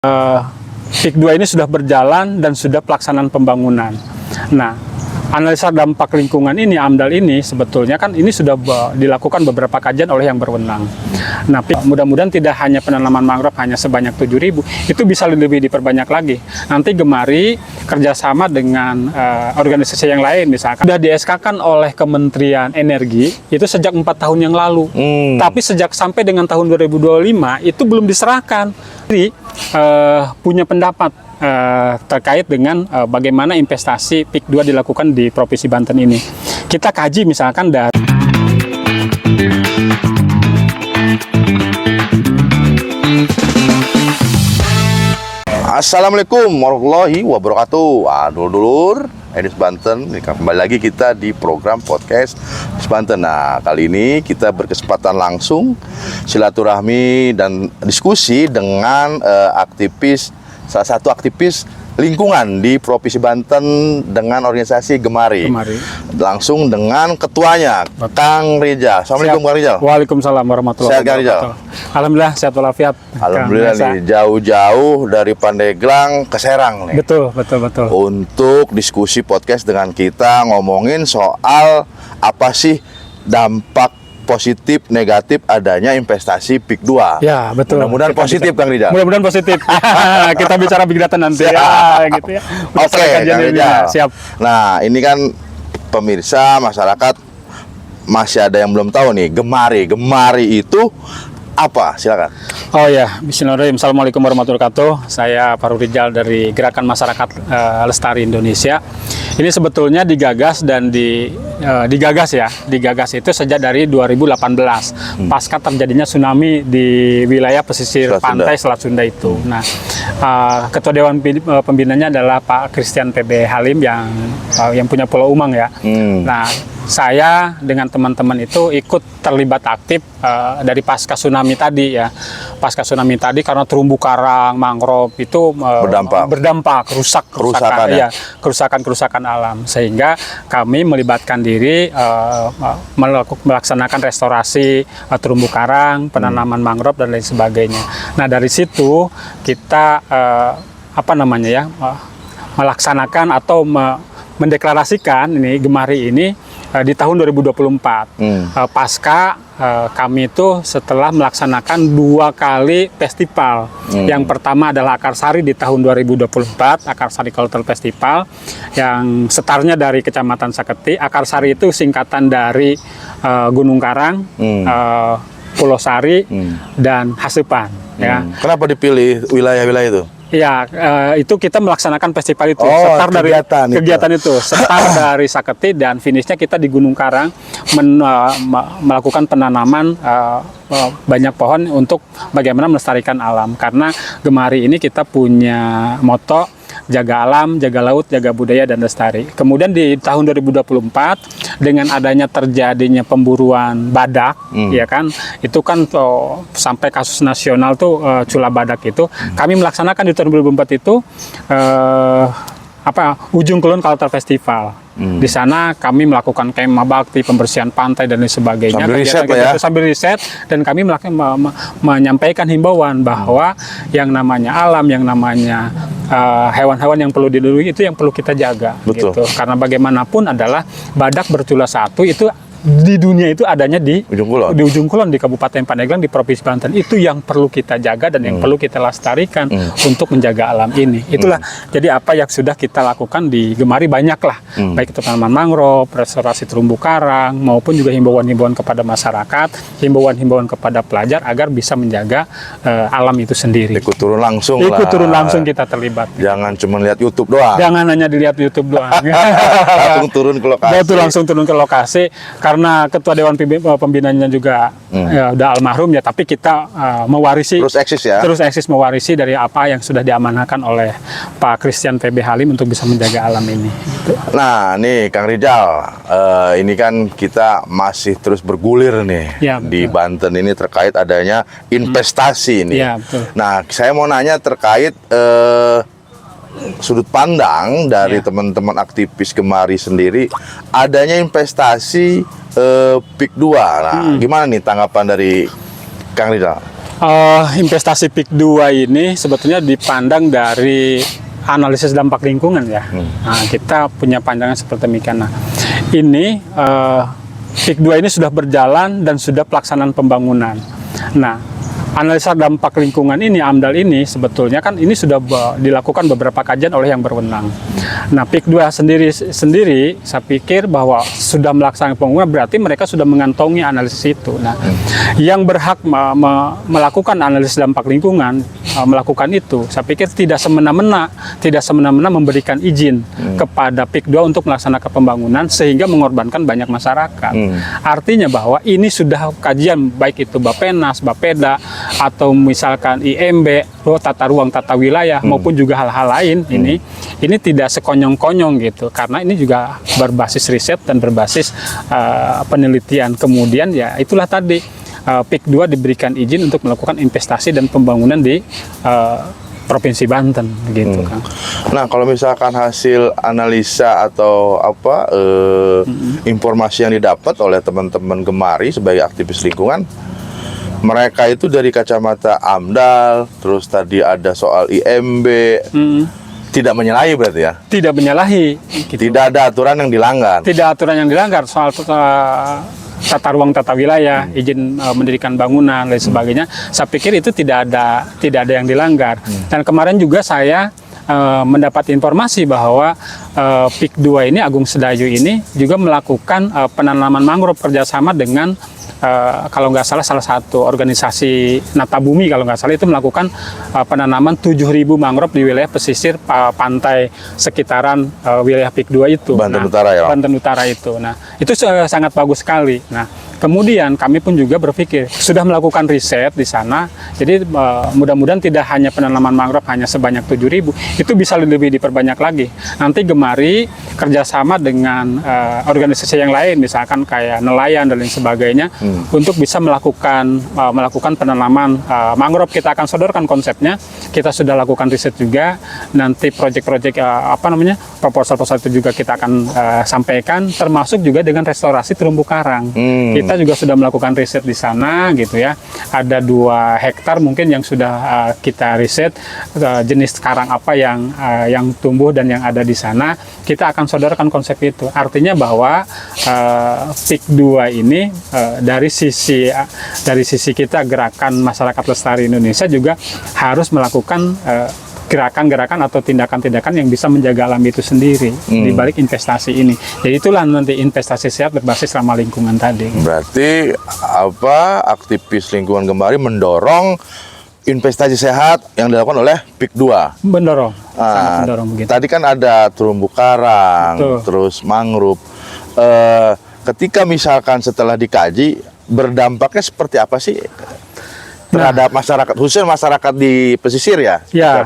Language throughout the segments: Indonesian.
PIK 2 ini sudah berjalan dan sudah pelaksanaan pembangunan. Nah, analisa dampak lingkungan ini, AMDAL ini sebetulnya kan ini sudah dilakukan beberapa kajian oleh yang berwenang. Nah, mudah-mudahan tidak hanya penanaman mangrove hanya sebanyak 7.000, itu bisa lebih diperbanyak lagi. Nanti Gemari kerjasama dengan organisasi yang lain, misalkan sudah di-SK-kan oleh Kementerian Energi itu sejak 4 tahun yang lalu. Tapi sejak sampai dengan tahun 2025 itu belum diserahkan. Jadi punya pendapat terkait dengan bagaimana investasi PIK 2 dilakukan di Provinsi Banten ini. Kita kaji misalkan dari Assalamualaikum warahmatullahi wabarakatuh. Dulur-dulur Edis Banten, kembali lagi kita di program podcast Edis Banten. Nah, kali ini kita berkesempatan langsung silaturahmi dan diskusi dengan salah satu aktivis lingkungan di Provinsi Banten dengan organisasi Gemari. Langsung dengan ketuanya, Kang Rizal. Assalamualaikum, Kang Rizal. Waalaikumsalam warahmatullahi wabarakatuh. Alhamdulillah sehat walafiat. Alhamdulillah nih, jauh-jauh dari Pandeglang ke Serang nih. Betul. Untuk diskusi podcast dengan kita ngomongin soal apa sih dampak positif negatif adanya investasi PIK 2. Ya, betul. Mudah-mudahan positif, Kang Rizal. Mudah-mudahan positif. Kita bicara big data nanti ya, gitu ya. Oke, Kang Rizal. Siap. Nah, ini kan pemirsa masyarakat masih ada yang belum tahu nih, Gemari itu apa? Silakan. Oh ya, bismillahirrahmanirrahim. Assalamualaikum warahmatullahi wabarakatuh. Saya Faru Rizal dari Gerakan Masyarakat Lestari Indonesia. Ini sebetulnya digagas itu sejak dari 2018 pasca terjadinya tsunami di wilayah pesisir pantai Selat Sunda itu. Nah, Ketua Dewan Pembinanya adalah Pak Christian PB Halim yang punya Pulau Umang ya. Nah, saya dengan teman-teman itu ikut terlibat aktif dari pasca tsunami tadi ya. Pasca tsunami tadi karena terumbu karang, mangrove itu berdampak kerusakan alam, sehingga kami melibatkan diri melaksanakan restorasi terumbu karang, penanaman mangrove dan lain sebagainya. Nah, dari situ kita melaksanakan atau mendeklarasikan ini Gemari ini di tahun 2024 pasca kami itu setelah melaksanakan 2 kali festival. Yang pertama adalah Akarsari di tahun 2024, Akarsari Cultural Festival yang setarnya dari Kecamatan Saketi. Akarsari itu singkatan dari Gunung Karang, Pulau Sari, dan Hasepan. Ya. Kenapa dipilih wilayah-wilayah itu? Ya, itu kita melaksanakan festival itu. Setar dari kegiatan itu. Setar dari Saketi dan finishnya kita di Gunung Karang melakukan penanaman banyak pohon untuk bagaimana melestarikan alam. Karena Gemari ini kita punya moto jaga alam, jaga laut, jaga budaya dan lestari. Kemudian di tahun 2024 dengan adanya terjadinya pemburuan badak, ya kan, itu kan sampai kasus nasional tuh cula badak itu, kami melaksanakan di tahun 2024 itu Ujung Kulon Cultural Festival. Di sana kami melakukan kemah bakti, pembersihan pantai dan lain sebagainya. Sambil riset dan kami menyampaikan himbauan bahwa yang namanya alam, yang namanya hewan-hewan yang perlu dilindungi itu yang perlu kita jaga. Betul. Gitu. Karena bagaimanapun adalah badak bercula satu itu di dunia itu adanya di Ujung Kulon di Kabupaten Pandeglang di Provinsi Banten. Itu yang perlu kita jaga dan yang perlu kita lestarikan untuk menjaga alam ini. Itulah jadi apa yang sudah kita lakukan di Gemari banyaklah, baik itu tanaman mangrove, restorasi terumbu karang, maupun juga himbauan-himbauan kepada masyarakat, himbauan-himbauan kepada pelajar agar bisa menjaga alam itu sendiri. Ikut turun langsung kita terlibat. Jangan cuma lihat YouTube doang. Jangan hanya dilihat YouTube doang. Langsung turun ke lokasi. Betul, langsung turun ke lokasi. Karena Ketua Dewan Pembinanya juga udah almarhum ya, tapi kita mewarisi terus eksis mewarisi dari apa yang sudah diamanahkan oleh Pak Christian PB Halim untuk bisa menjaga alam ini. Nah, nih Kang Rizal, ini kan kita masih terus bergulir nih di Banten ini terkait adanya investasi nih. Ya, betul. Nah, saya mau nanya terkait sudut pandang dari teman-teman aktivis Gemari sendiri adanya investasi PIK 2. Nah, gimana nih tanggapan dari Kang Rizal? Investasi PIK 2 ini sebetulnya dipandang dari analisis dampak lingkungan ya. Nah, kita punya pandangan seperti demikian. Nah, ini PIK 2 ini sudah berjalan dan sudah pelaksanaan pembangunan. Nah, analisa dampak lingkungan ini, AMDAL ini sebetulnya kan ini sudah dilakukan beberapa kajian oleh yang berwenang. Nah, PIK 2 sendiri saya pikir bahwa sudah melaksanakan pembangunan berarti mereka sudah mengantongi analisis itu. Nah, yang berhak melakukan analisis dampak lingkungan melakukan itu, saya pikir tidak semena-mena memberikan izin kepada PIK 2 untuk melaksanakan pembangunan sehingga mengorbankan banyak masyarakat. Artinya bahwa ini sudah kajian baik itu Bappenas, Bapeda atau misalkan IMB, tata ruang, tata wilayah maupun juga hal-hal lain ini tidak sekonyong-konyong gitu, karena ini juga berbasis riset dan berbasis penelitian. Kemudian ya itulah tadi PIK 2 diberikan izin untuk melakukan investasi dan pembangunan di Provinsi Banten gitu kan. Nah, kalau misalkan hasil analisa atau informasi yang didapat oleh teman-teman Gemari sebagai aktivis lingkungan, mereka itu dari kacamata AMDAL, terus tadi ada soal IMB, tidak menyalahi berarti ya? Tidak menyalahi. Gitu. Tidak ada aturan yang dilanggar. Tidak aturan yang dilanggar soal tata ruang, tata wilayah, izin mendirikan bangunan dan sebagainya. Saya pikir itu tidak ada yang dilanggar. Dan kemarin juga saya mendapat informasi bahwa PIK 2 ini, Agung Sedayu ini juga melakukan penanaman mangrove kerjasama dengan kalau nggak salah satu organisasi Natabumi kalau nggak salah itu melakukan penanaman 7.000 mangrove di wilayah pesisir pantai sekitaran wilayah PIK 2 itu. Banten Utara ya? Banten Utara itu. Nah, itu sangat bagus sekali. Nah, kemudian kami pun juga berpikir sudah melakukan riset di sana. Jadi mudah-mudahan tidak hanya penanaman mangrove hanya sebanyak 7.000, itu bisa lebih diperbanyak lagi. Nanti Gemari kerjasama dengan organisasi yang lain, misalkan kayak nelayan dan lain sebagainya, untuk bisa melakukan penanaman mangrove. Kita akan sodorkan konsepnya. Kita sudah lakukan riset juga. Nanti proyek-proyek proposal itu juga kita akan sampaikan, termasuk juga dengan restorasi terumbu karang. Kita juga sudah melakukan riset di sana gitu ya. Ada 2 hektar mungkin yang sudah kita riset jenis karang apa yang tumbuh dan yang ada di sana. Kita akan sodorkan konsep itu. Artinya bahwa PIK 2 ini dari sisi kita gerakan masyarakat lestari Indonesia juga harus melakukan gerakan-gerakan atau tindakan-tindakan yang bisa menjaga alam itu sendiri di balik investasi ini. Jadi itulah nanti investasi sehat berbasis ramah lingkungan tadi. Berarti aktivis lingkungan Gemari mendorong investasi sehat yang dilakukan oleh PIK 2. Mendorong, sangat mendorong begitu. Tadi kan ada terumbu karang, terus mangrove. Ketika misalkan setelah dikaji, berdampaknya seperti apa sih terhadap masyarakat, khususnya masyarakat di pesisir ya? Ya,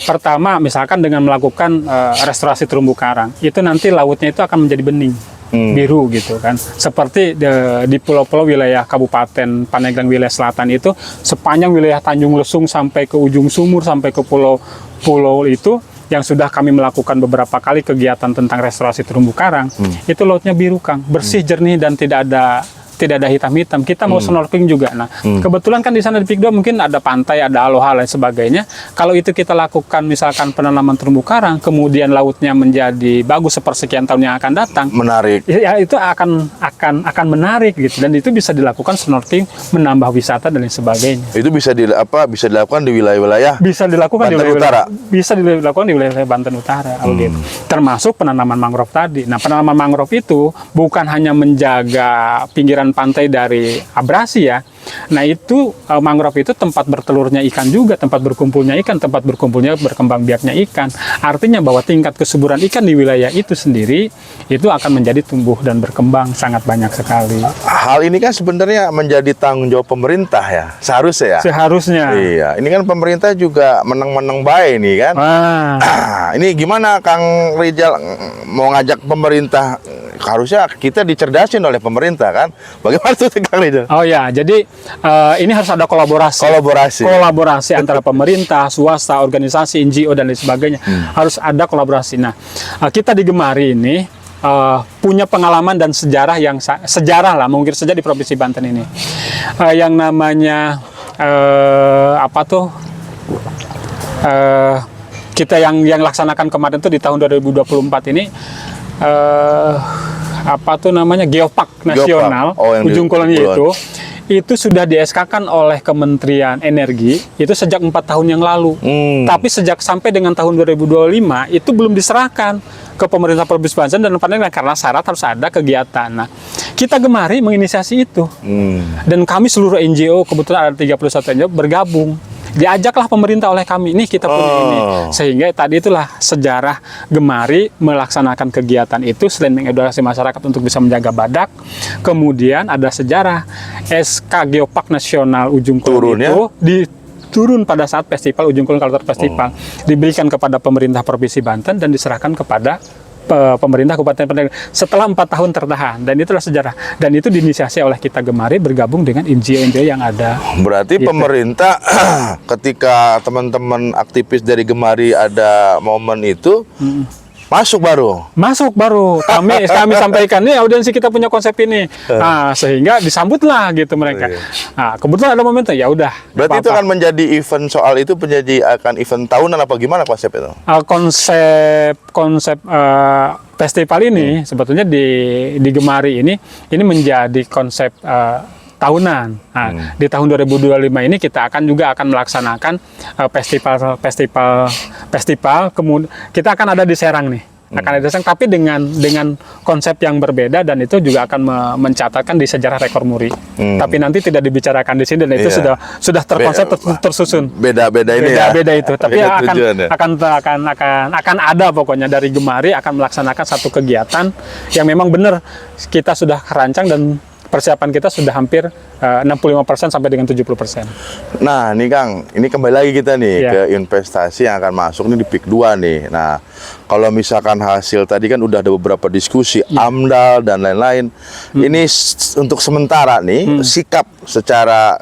pertama misalkan dengan melakukan restorasi terumbu karang, itu nanti lautnya itu akan menjadi bening, biru gitu kan. Seperti di pulau-pulau wilayah Kabupaten Pandeglang wilayah selatan itu, sepanjang wilayah Tanjung Lesung sampai ke ujung sumur, sampai ke pulau itu, yang sudah kami melakukan beberapa kali kegiatan tentang restorasi terumbu karang, itu lautnya biru, Kang, bersih, jernih, dan tidak ada hitam-hitam. Kita mau snorkeling juga. Nah, kebetulan kan di sana di PIK 2 mungkin ada pantai, ada aloha dan sebagainya. Kalau itu kita lakukan misalkan penanaman terumbu karang, kemudian lautnya menjadi bagus sepersekian tahun yang akan datang, menarik. Ya, itu akan menarik gitu, dan itu bisa dilakukan snorkeling, menambah wisata dan lain sebagainya. Itu bisa dilakukan di wilayah-wilayah Banten Utara. Bisa dilakukan di wilayah Banten Utara, gitu. Termasuk penanaman mangrove tadi. Nah, penanaman mangrove itu bukan hanya menjaga pinggiran pantai dari abrasi ya. Nah, itu mangrove itu tempat bertelurnya ikan juga, tempat berkumpulnya ikan, tempat berkumpulnya berkembang biaknya ikan. Artinya bahwa tingkat kesuburan ikan di wilayah itu sendiri itu akan menjadi tumbuh dan berkembang sangat banyak sekali. Hal ini kan sebenarnya menjadi tanggung jawab pemerintah ya, seharusnya ya. Seharusnya. Iya, ini kan pemerintah juga menang-menang baik nih kan. Ini gimana Kang Rijal mau ngajak pemerintah? Harusnya kita dicerdasin oleh pemerintah kan. Bagaimana tuh Kang Rijal? Oh ya, jadi ini harus ada kolaborasi antara pemerintah, swasta, organisasi, NGO dan lain sebagainya. Harus ada kolaborasi. Nah, kita di Gemari ini punya pengalaman dan sejarah lah mungkin saja di Provinsi Banten ini. Yang namanya kita yang laksanakan kemarin tuh di tahun 2024 ini Geopark Nasional Ujung Kulon itu sudah di-SK-kan oleh Kementerian Energi itu sejak 4 tahun yang lalu. Tapi sejak sampai dengan tahun 2025 itu belum diserahkan ke pemerintah Provinsi Banten dan karena syarat harus ada kegiatan. Nah, kita Gemari menginisiasi itu. Dan kami seluruh NGO, kebetulan ada 31 NGO bergabung. Diajaklah pemerintah oleh kami, nih kita punya ini. Sehingga tadi itulah sejarah Gemari melaksanakan kegiatan itu selain mengedukasi masyarakat untuk bisa menjaga badak. Kemudian ada sejarah SK Geopark Nasional Ujung Kulon itu turun pada saat festival Ujung Kulon Cultural Festival. Diberikan kepada pemerintah Provinsi Banten dan diserahkan kepada pemerintah Kabupaten Pandeglang setelah 4 tahun tertahan, dan itulah sejarah, dan itu diinisiasi oleh kita Gemari bergabung dengan NGO yang ada. Berarti gitu. Pemerintah ketika teman-teman aktivis dari Gemari ada momen itu masuk baru kami sampaikan nih audiensi kita punya konsep ini, sehingga disambutlah gitu mereka. Nah, kebetulan ada momentum, ya udah. Berarti itu akan menjadi event, soal itu akan event tahunan apa gimana konsep itu? Konsep festival ini sebetulnya di Gemari ini menjadi konsep tahunan. Nah, di tahun 2025 ini kita akan melaksanakan festival. Kemudian kita akan ada di Serang nih. Akan ada di Serang, tapi dengan konsep yang berbeda, dan itu juga akan mencatatkan di sejarah rekor muri. Tapi nanti tidak dibicarakan di sini, dan itu sudah terkonsep tersusun. Beda itu. Tapi akan ada pokoknya dari Gemari akan melaksanakan satu kegiatan yang memang benar kita sudah rancang, dan persiapan kita sudah hampir 65% sampai dengan 70%. Nah, nih Kang, ini kembali lagi kita nih ke investasi yang akan masuk nih di PIK 2 nih. Nah, kalau misalkan hasil tadi kan udah ada beberapa diskusi AMDAL dan lain-lain. Ini untuk sementara nih sikap secara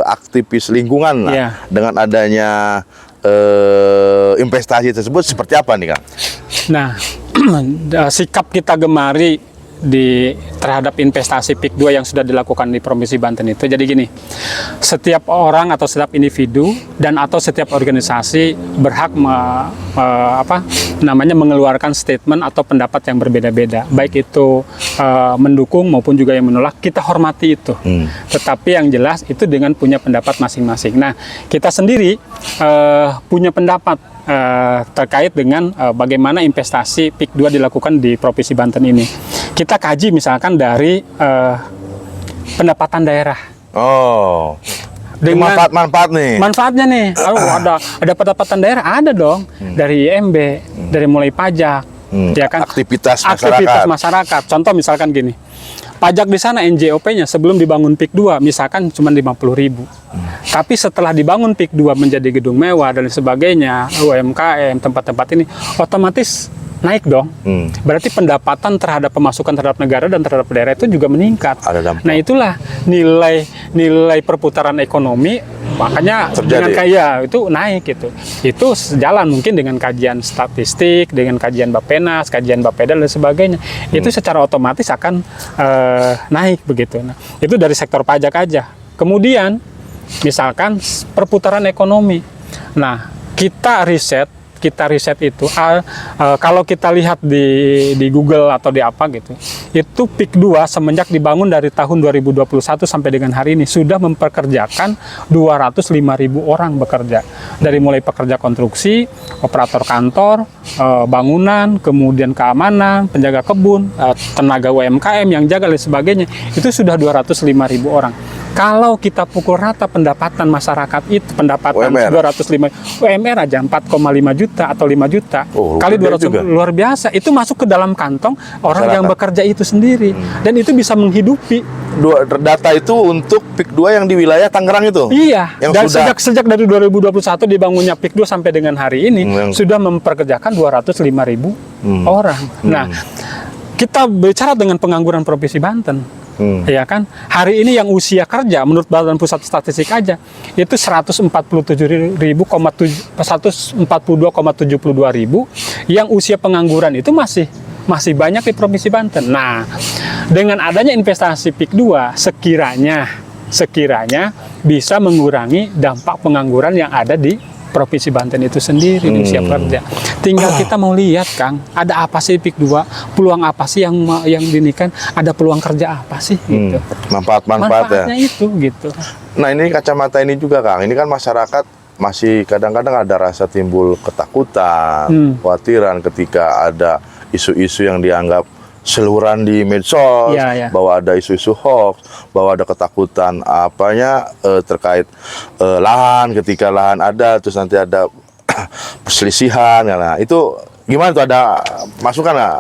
aktivis lingkungan lah, dengan adanya investasi tersebut seperti apa nih Kang? Nah, sikap kita Gemari terhadap investasi PIK 2 yang sudah dilakukan di Provinsi Banten itu, jadi gini, setiap orang atau setiap individu dan atau setiap organisasi berhak mengeluarkan statement atau pendapat yang berbeda-beda, baik itu mendukung maupun juga yang menolak, kita hormati itu. Tetapi yang jelas itu dengan punya pendapat masing-masing. Nah, kita sendiri punya pendapat terkait dengan bagaimana investasi PIK 2 dilakukan di Provinsi Banten ini. Kita kaji misalkan dari pendapatan daerah. Dengan manfaat nih. Manfaatnya nih. Ada pendapatan daerah, ada dong. Dari IMB, dari mulai pajak, ya kan? Aktivitas masyarakat. Contoh misalkan gini. Pajak di sana NJOP-nya sebelum dibangun PIK 2 misalkan cuma 50.000. Tapi setelah dibangun PIK 2 menjadi gedung mewah dan sebagainya, UMKM, tempat-tempat ini otomatis naik dong. Berarti pendapatan terhadap pemasukan terhadap negara dan terhadap daerah itu juga meningkat. Nah, itulah nilai perputaran ekonomi, makanya dengan itu naik gitu. Itu sejalan mungkin dengan kajian statistik, dengan kajian Bappenas, kajian Bapeda dan sebagainya. Itu secara otomatis akan naik begitu. Nah, itu dari sektor pajak aja. Kemudian misalkan perputaran ekonomi. Nah, kita riset itu kalau kita lihat di Google atau di apa gitu, itu PIK 2 semenjak dibangun dari tahun 2021 sampai dengan hari ini sudah mempekerjakan 205.000 orang bekerja, dari mulai pekerja konstruksi, operator kantor, bangunan, kemudian keamanan, penjaga kebun, tenaga UMKM yang jaga dan sebagainya, itu sudah 205.000 orang. Kalau kita pukul rata pendapatan masyarakat itu, pendapatan UMR. 205 UMR aja 4,5 juta atau 5 juta kali 200 luar biasa, itu masuk ke dalam kantong orang masyarakat yang bekerja itu sendiri, dan itu bisa menghidupi. Data itu untuk PIK 2 yang di wilayah Tangerang itu? Iya, dan sejak dari 2021 dibangunnya PIK 2 sampai dengan hari ini sudah memperkerjakan 205.000 orang. Nah, kita bicara dengan pengangguran Provinsi Banten. Ya kan, hari ini yang usia kerja menurut Badan Pusat Statistik aja itu 142,72 ribu, yang usia pengangguran itu masih banyak di Provinsi Banten. Nah, dengan adanya investasi PIK 2 sekiranya sekiranya bisa mengurangi dampak pengangguran yang ada di Provinsi Banten itu sendiri di usia kerja. Tinggal kita mau lihat, Kang, ada apa sih PIK 2? Peluang apa sih yang dinikan? Ada peluang kerja apa sih gitu. Manfaat-manfaat Manfaatnya ya. itu gitu. Nah, ini kacamata ini juga, Kang. Ini kan masyarakat masih kadang-kadang ada rasa timbul ketakutan, khawatiran ketika ada isu-isu yang dianggap seluruhan di medsos, Ya. bahwa ada isu-isu hoax, bahwa ada ketakutan terkait lahan, ketika lahan ada terus nanti ada perselisihan. Nah, itu gimana tuh, ada masukan nggak?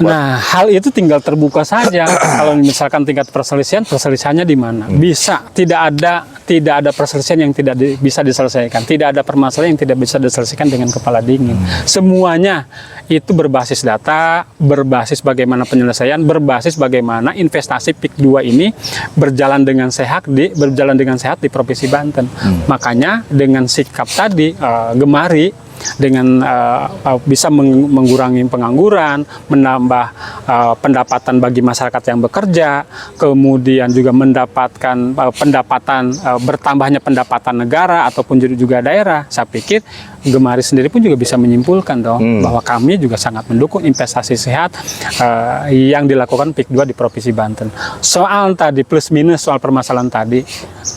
Nah, hal itu tinggal terbuka saja. Kalau misalkan tingkat perselisihannya di mana? Bisa tidak ada perselisihan yang tidak bisa diselesaikan. Tidak ada permasalahan yang tidak bisa diselesaikan dengan kepala dingin. Semuanya itu berbasis data, berbasis bagaimana penyelesaian, berbasis bagaimana investasi PIK 2 ini berjalan dengan sehat di Provinsi Banten. Makanya dengan sikap tadi Gemari dengan bisa mengurangi pengangguran, menambah pendapatan bagi masyarakat yang bekerja, kemudian juga mendapatkan bertambahnya pendapatan negara ataupun juga daerah. Saya pikir Gemari sendiri pun juga bisa menyimpulkan dong bahwa kami juga sangat mendukung investasi sehat yang dilakukan PIK 2 di Provinsi Banten. Soal tadi plus minus soal permasalahan tadi,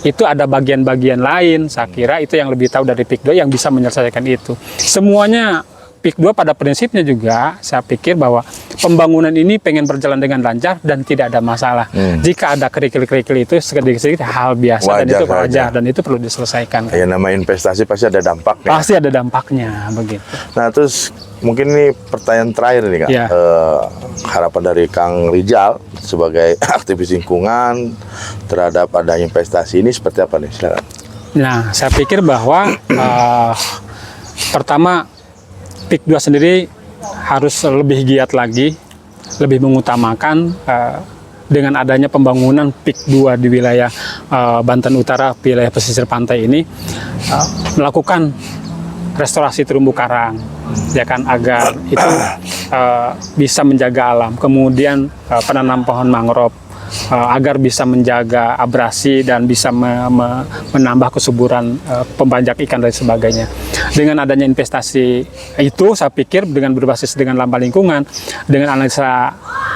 itu ada bagian-bagian lain. Saya kira itu yang lebih tahu dari PIK 2 yang bisa menyelesaikan itu. Semuanya PIK 2 pada prinsipnya juga saya pikir bahwa pembangunan ini pengen berjalan dengan lancar dan tidak ada masalah. Jika ada kerikil-kerikil itu sedikit-sedikit hal biasa dan itu wajar dan itu perlu diselesaikan. Ya, nama investasi pasti ada dampaknya. Pasti ada dampaknya begitu. Nah, terus mungkin ini pertanyaan terakhir nih, Kang. Ya. Harapan dari Kang Rijal sebagai aktivis lingkungan terhadap adanya investasi ini seperti apa nih? Silakan. Nah, saya pikir bahwa pertama PIK 2 sendiri harus lebih giat lagi, lebih mengutamakan dengan adanya pembangunan PIK 2 di wilayah Banten Utara, wilayah pesisir pantai ini, melakukan restorasi terumbu karang, ya kan, agar itu bisa menjaga alam. Kemudian penanam pohon mangrove, agar bisa menjaga abrasi dan bisa menambah kesuburan pembanjak ikan dan sebagainya. Dengan adanya investasi itu, saya pikir dengan berbasis dengan dampak lingkungan, dengan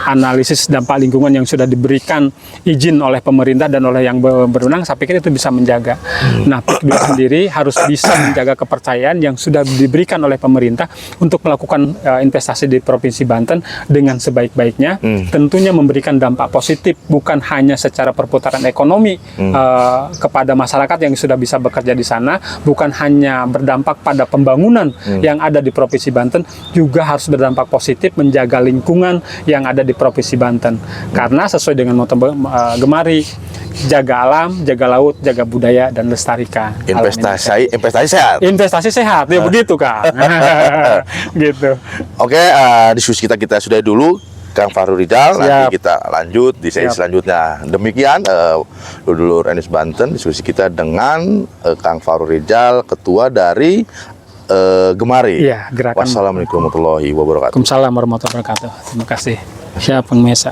analisis dampak lingkungan yang sudah diberikan izin oleh pemerintah dan oleh yang berwenang, saya pikir itu bisa menjaga. Nah, PIK 2 sendiri harus bisa menjaga kepercayaan yang sudah diberikan oleh pemerintah untuk melakukan investasi di Provinsi Banten dengan sebaik-baiknya, tentunya memberikan dampak positif bukan hanya secara perputaran ekonomi kepada masyarakat yang sudah bisa bekerja di sana, bukan hanya berdampak pada pembangunan yang ada di Provinsi Banten, juga harus berdampak positif menjaga lingkungan yang ada di Provinsi Banten. Karena sesuai dengan moto Gemari, jaga alam, jaga laut, jaga budaya, dan lestarikan Investasi sehat. Investasi sehat, ya begitu, Kak. Gitu. Oke, diskusi kita sudah dulu. Kang Fahrul Rijal, nanti kita lanjut di sesi selanjutnya. Demikian Dulur Enis Banten, diskusi kita dengan Kang Fahrul Rijal, ketua dari Gemari. Iya, gerakan. Wassalamualaikum warahmatullahi wabarakatuh. Waalaikumsalam warahmatullahi wabarakatuh. Terima kasih. Siap, Peng Mesa.